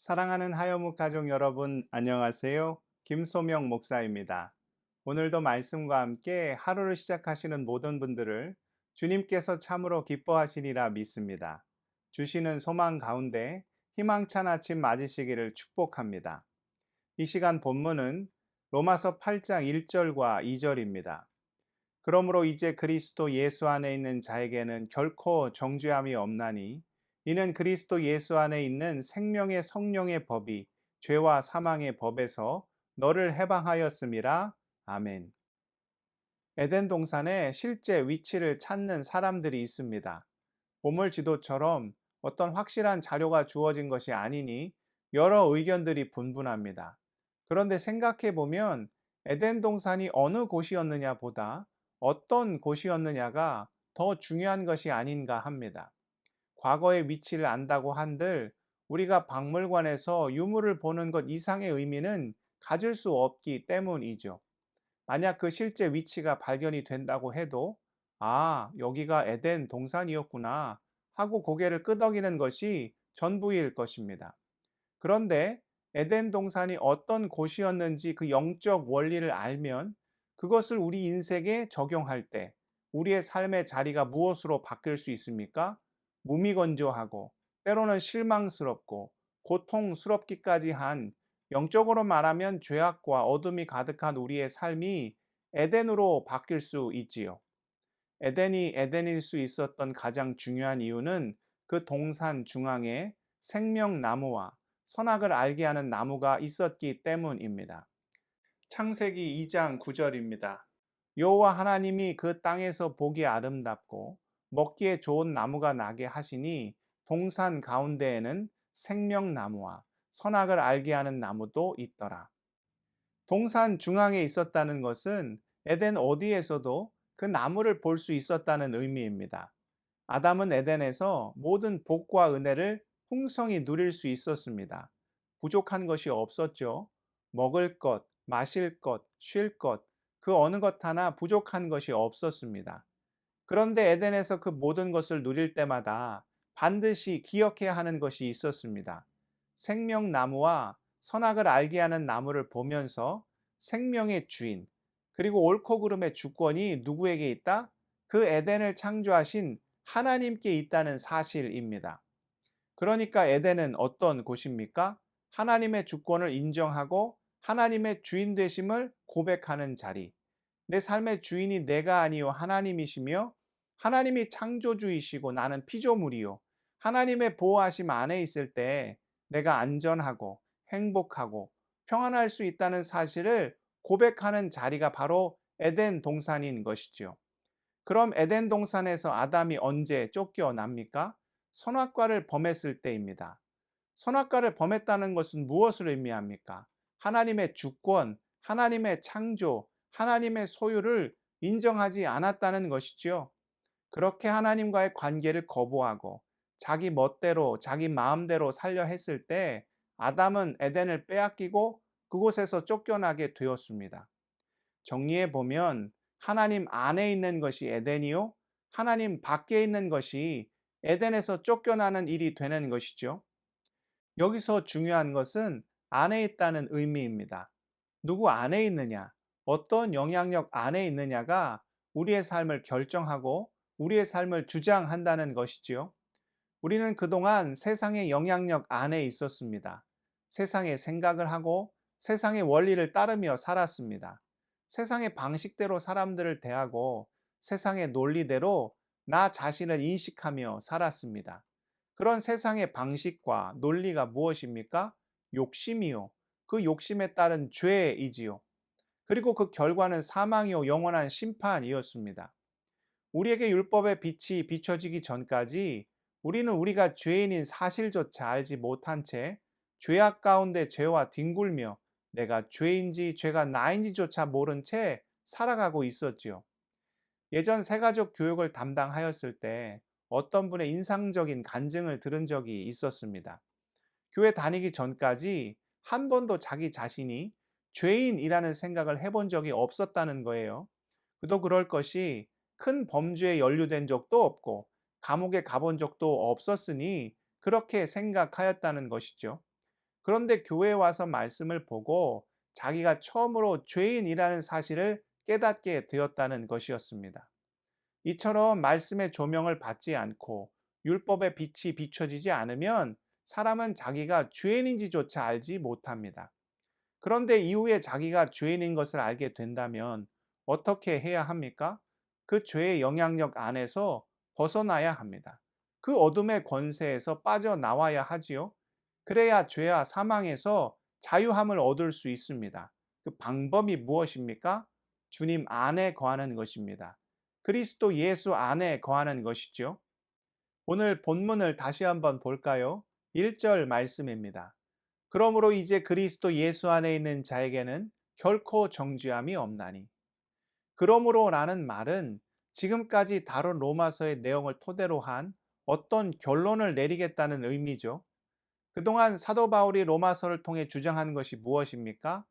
사랑하는 하여묵 가족 여러분, 안녕하세요. 김소명 목사입니다. 오늘도 말씀과 함께 하루를 시작하시는 모든 분들을 주님께서 참으로 기뻐하시리라 믿습니다. 주시는 소망 가운데 희망찬 아침 맞으시기를 축복합니다. 이 시간 본문은 로마서 8장 1절과 2절입니다. 그러므로 이제 그리스도 예수 안에 있는 자에게는 결코 정죄함이 없나니 이는 그리스도 예수 안에 있는 생명의 성령의 법이 죄와 사망의 법에서 너를 해방하였음이라. 아멘. 에덴 동산에 실제 위치를 찾는 사람들이 있습니다. 보물 지도처럼 어떤 확실한 자료가 주어진 것이 아니니 여러 의견들이 분분합니다. 그런데 생각해 보면 에덴 동산이 어느 곳이었느냐 보다 어떤 곳이었느냐가 더 중요한 것이 아닌가 합니다. 과거의 위치를 안다고 한들 우리가 박물관에서 유물을 보는 것 이상의 의미는 가질 수 없기 때문이죠. 만약 그 실제 위치가 발견이 된다고 해도 여기가 에덴 동산이었구나 하고 고개를 끄덕이는 것이 전부일 것입니다. 그런데 에덴 동산이 어떤 곳이었는지 그 영적 원리를 알면 그것을 우리 인생에 적용할 때 우리의 삶의 자리가 무엇으로 바뀔 수 있습니까? 무미건조하고 때로는 실망스럽고 고통스럽기까지 한, 영적으로 말하면 죄악과 어둠이 가득한 우리의 삶이 에덴으로 바뀔 수 있지요. 에덴이 에덴일 수 있었던 가장 중요한 이유는 그 동산 중앙에 생명나무와 선악을 알게 하는 나무가 있었기 때문입니다. 창세기 2장 9절입니다. 여호와 하나님이 그 땅에서 보기 아름답고 먹기에 좋은 나무가 나게 하시니 동산 가운데에는 생명나무와 선악을 알게 하는 나무도 있더라. 동산 중앙에 있었다는 것은 에덴 어디에서도 그 나무를 볼 수 있었다는 의미입니다. 아담은 에덴에서 모든 복과 은혜를 풍성히 누릴 수 있었습니다. 부족한 것이 없었죠. 먹을 것, 마실 것, 쉴 것, 그 어느 것 하나 부족한 것이 없었습니다. 그런데 에덴에서 그 모든 것을 누릴 때마다 반드시 기억해야 하는 것이 있었습니다. 생명나무와 선악을 알게 하는 나무를 보면서 생명의 주인, 그리고 옳고 그름의 주권이 누구에게 있다? 그 에덴을 창조하신 하나님께 있다는 사실입니다. 그러니까 에덴은 어떤 곳입니까? 하나님의 주권을 인정하고 하나님의 주인 되심을 고백하는 자리. 내 삶의 주인이 내가 아니요 하나님이시며 하나님이 창조주이시고 나는 피조물이요. 하나님의 보호하심 안에 있을 때 내가 안전하고 행복하고 평안할 수 있다는 사실을 고백하는 자리가 바로 에덴 동산인 것이지요. 그럼 에덴 동산에서 아담이 언제 쫓겨납니까? 선악과를 범했을 때입니다. 선악과를 범했다는 것은 무엇을 의미합니까? 하나님의 주권, 하나님의 창조, 하나님의 소유를 인정하지 않았다는 것이지요. 그렇게 하나님과의 관계를 거부하고 자기 멋대로, 자기 마음대로 살려 했을 때 아담은 에덴을 빼앗기고 그곳에서 쫓겨나게 되었습니다. 정리해 보면 하나님 안에 있는 것이 에덴이요, 하나님 밖에 있는 것이 에덴에서 쫓겨나는 일이 되는 것이죠. 여기서 중요한 것은 안에 있다는 의미입니다. 누구 안에 있느냐, 어떤 영향력 안에 있느냐가 우리의 삶을 결정하고 우리의 삶을 주장한다는 것이지요. 우리는 그동안 세상의 영향력 안에 있었습니다. 세상의 생각을 하고 세상의 원리를 따르며 살았습니다. 세상의 방식대로 사람들을 대하고 세상의 논리대로 나 자신을 인식하며 살았습니다. 그런 세상의 방식과 논리가 무엇입니까? 욕심이요. 그 욕심에 따른 죄이지요. 그리고 그 결과는 사망이요, 영원한 심판이었습니다. 우리에게 율법의 빛이 비춰지기 전까지 우리는 우리가 죄인인 사실조차 알지 못한 채 죄악 가운데 죄와 뒹굴며 내가 죄인지 죄가 나인지조차 모른 채 살아가고 있었지요. 예전 새가족 교육을 담당하였을 때 어떤 분의 인상적인 간증을 들은 적이 있었습니다. 교회 다니기 전까지 한 번도 자기 자신이 죄인이라는 생각을 해본 적이 없었다는 거예요. 그도 그럴 것이 큰 범죄에 연루된 적도 없고 감옥에 가본 적도 없었으니 그렇게 생각하였다는 것이죠. 그런데 교회에 와서 말씀을 보고 자기가 처음으로 죄인이라는 사실을 깨닫게 되었다는 것이었습니다. 이처럼 말씀의 조명을 받지 않고 율법의 빛이 비춰지지 않으면 사람은 자기가 죄인인지조차 알지 못합니다. 그런데 이후에 자기가 죄인인 것을 알게 된다면 어떻게 해야 합니까? 그 죄의 영향력 안에서 벗어나야 합니다. 그 어둠의 권세에서 빠져나와야 하지요. 그래야 죄와 사망에서 자유함을 얻을 수 있습니다. 그 방법이 무엇입니까? 주님 안에 거하는 것입니다. 그리스도 예수 안에 거하는 것이죠. 오늘 본문을 다시 한번 볼까요? 1절 말씀입니다. 그러므로 이제 그리스도 예수 안에 있는 자에게는 결코 정죄함이 없나니. 그러므로라는 말은 지금까지 다룬 로마서의 내용을 토대로 한 어떤 결론을 내리겠다는 의미죠. 그동안 사도 바울이 로마서를 통해 주장한 것이 무엇입니까?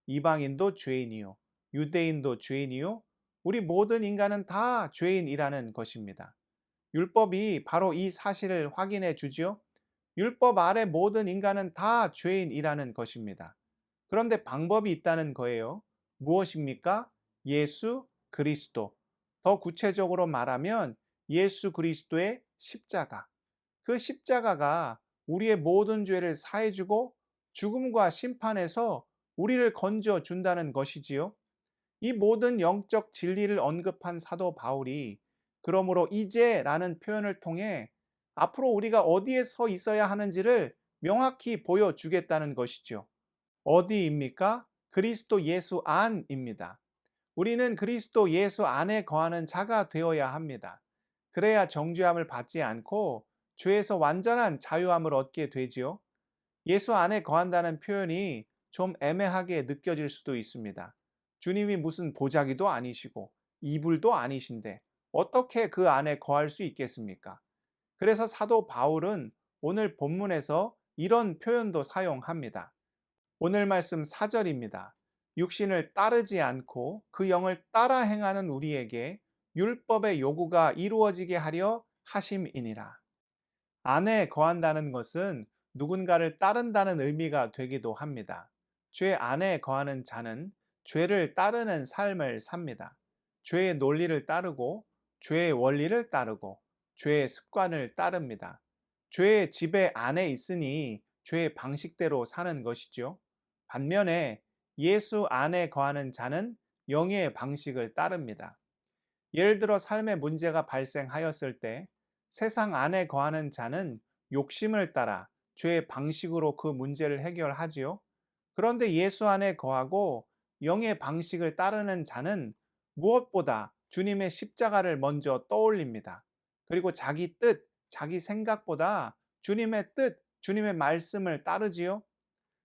이방인도 죄인이요, 유대인도 죄인이요, 우리 모든 인간은 다 죄인이라는 것입니다. 율법이 바로 이 사실을 확인해 주지요. 율법 아래 모든 인간은 다 죄인이라는 것입니다. 그런데 방법이 있다는 거예요. 무엇입니까? 예수 그리스도. 더 구체적으로 말하면 예수 그리스도의 십자가. 그 십자가가 우리의 모든 죄를 사해주고 죽음과 심판에서 우리를 건져 준다는 것이지요. 이 모든 영적 진리를 언급한 사도 바울이 그러므로 이제라는 표현을 통해 앞으로 우리가 어디에 서 있어야 하는지를 명확히 보여주겠다는 것이죠. 어디입니까? 그리스도 예수 안입니다. 우리는 그리스도 예수 안에 거하는 자가 되어야 합니다. 그래야 정죄함을 받지 않고 죄에서 완전한 자유함을 얻게 되지요. 예수 안에 거한다는 표현이 좀 애매하게 느껴질 수도 있습니다. 주님이 무슨 보자기도 아니시고 이불도 아니신데 어떻게 그 안에 거할 수 있겠습니까? 그래서 사도 바울은 오늘 본문에서 이런 표현도 사용합니다. 오늘 말씀 4절입니다. 육신을 따르지 않고 그 영을 따라 행하는 우리에게 율법의 요구가 이루어지게 하려 하심이니라. 안에 거한다는 것은 누군가를 따른다는 의미가 되기도 합니다. 죄 안에 거하는 자는 죄를 따르는 삶을 삽니다. 죄의 논리를 따르고, 죄의 원리를 따르고, 죄의 습관을 따릅니다. 죄의 지배 안에 있으니 죄의 방식대로 사는 것이죠. 반면에 예수 안에 거하는 자는 영의 방식을 따릅니다. 예를 들어 삶의 문제가 발생하였을 때 세상 안에 거하는 자는 욕심을 따라 죄의 방식으로 그 문제를 해결하지요. 그런데 예수 안에 거하고 영의 방식을 따르는 자는 무엇보다 주님의 십자가를 먼저 떠올립니다. 그리고 자기 뜻, 자기 생각보다 주님의 뜻, 주님의 말씀을 따르지요.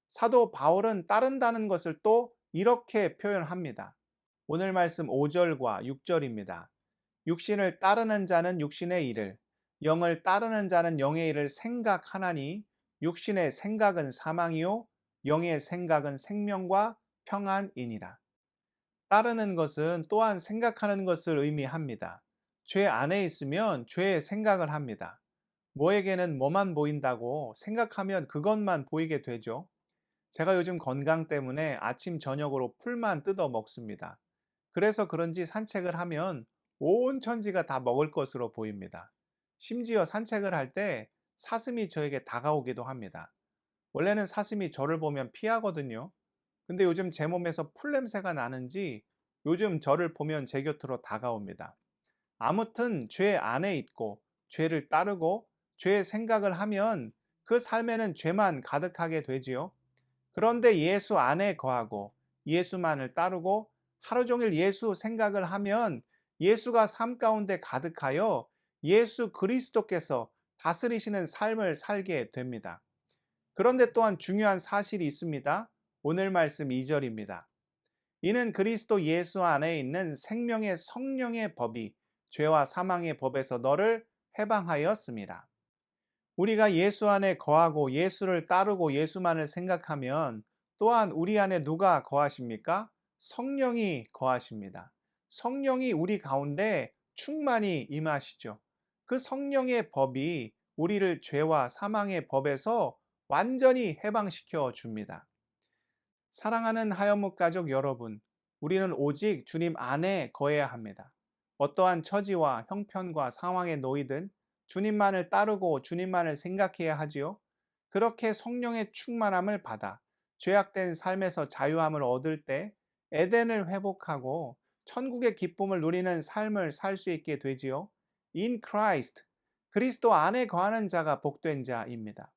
사도 바울은 따른다는 것을 또 이렇게 표현합니다. 오늘 말씀 5절과 6절입니다. 육신을 따르는 자는 육신의 일을, 영을 따르는 자는 영의 일을 생각하나니 육신의 생각은 사망이요 영의 생각은 생명과 평안이니라. 따르는 것은 또한 생각하는 것을 의미합니다. 죄 안에 있으면 죄의 생각을 합니다. 뭐에게는 뭐만 보인다고 생각하면 그것만 보이게 되죠. 제가 요즘 건강 때문에 아침 저녁으로 풀만 뜯어 먹습니다. 그래서 그런지 산책을 하면 온 천지가 다 먹을 것으로 보입니다. 심지어 산책을 할 때 사슴이 저에게 다가오기도 합니다. 원래는 사슴이 저를 보면 피하거든요. 근데 요즘 제 몸에서 풀 냄새가 나는지 요즘 저를 보면 제 곁으로 다가옵니다. 아무튼 죄 안에 있고 죄를 따르고 죄의 생각을 하면 그 삶에는 죄만 가득하게 되지요. 그런데 예수 안에 거하고 예수만을 따르고 하루 종일 예수 생각을 하면 예수가 삶 가운데 가득하여 예수 그리스도께서 다스리시는 삶을 살게 됩니다. 그런데 또한 중요한 사실이 있습니다. 오늘 말씀 2절입니다. 이는 그리스도 예수 안에 있는 생명의 성령의 법이 죄와 사망의 법에서 너를 해방하였습니다. 우리가 예수 안에 거하고 예수를 따르고 예수만을 생각하면 또한 우리 안에 누가 거하십니까? 성령이 거하십니다. 성령이 우리 가운데 충만히 임하시죠. 그 성령의 법이 우리를 죄와 사망의 법에서 완전히 해방시켜 줍니다. 사랑하는 하여묵 가족 여러분, 우리는 오직 주님 안에 거해야 합니다. 어떠한 처지와 형편과 상황에 놓이든 주님만을 따르고 주님만을 생각해야 하지요. 그렇게 성령의 충만함을 받아 죄악된 삶에서 자유함을 얻을 때 에덴을 회복하고 천국의 기쁨을 누리는 삶을 살 수 있게 되지요. In Christ, 그리스도 안에 거하는 자가 복된 자입니다.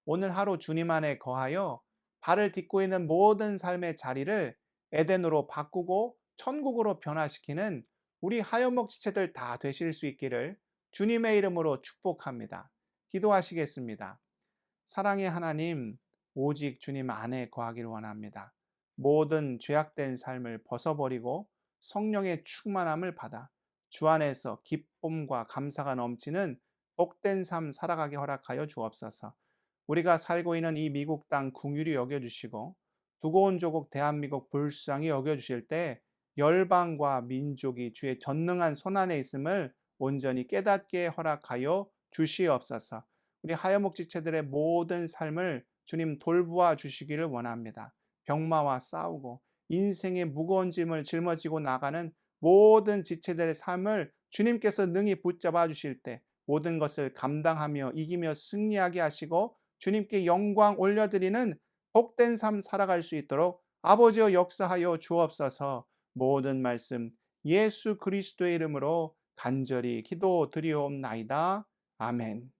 오늘 하루 주님 안에 거하여 발을 딛고 있는 모든 삶의 자리를 에덴으로 바꾸고 천국으로 변화시키는 우리 하연목 지체들 다 되실 수 있기를 주님의 이름으로 축복합니다. 기도하시겠습니다. 사랑의 하나님, 오직 주님 안에 거하기를 원합니다. 모든 죄악된 삶을 벗어버리고 성령의 충만함을 받아 주 안에서 기쁨과 감사가 넘치는 복된 삶 살아가게 허락하여 주옵소서. 우리가 살고 있는 이 미국 땅 긍휼히 여겨주시고 두고 온 조국 대한민국 불쌍히 여겨주실 때 열방과 민족이 주의 전능한 손안에 있음을 온전히 깨닫게 허락하여 주시옵소서. 우리 하여목 지체들의 모든 삶을 주님 돌보아 주시기를 원합니다. 병마와 싸우고 인생의 무거운 짐을 짊어지고 나가는 모든 지체들의 삶을 주님께서 능히 붙잡아 주실 때 모든 것을 감당하며 이기며 승리하게 하시고 주님께 영광 올려드리는 복된 삶 살아갈 수 있도록 아버지여 역사하여 주옵소서. 모든 말씀 예수 그리스도의 이름으로 간절히 기도드리옵나이다. 아멘.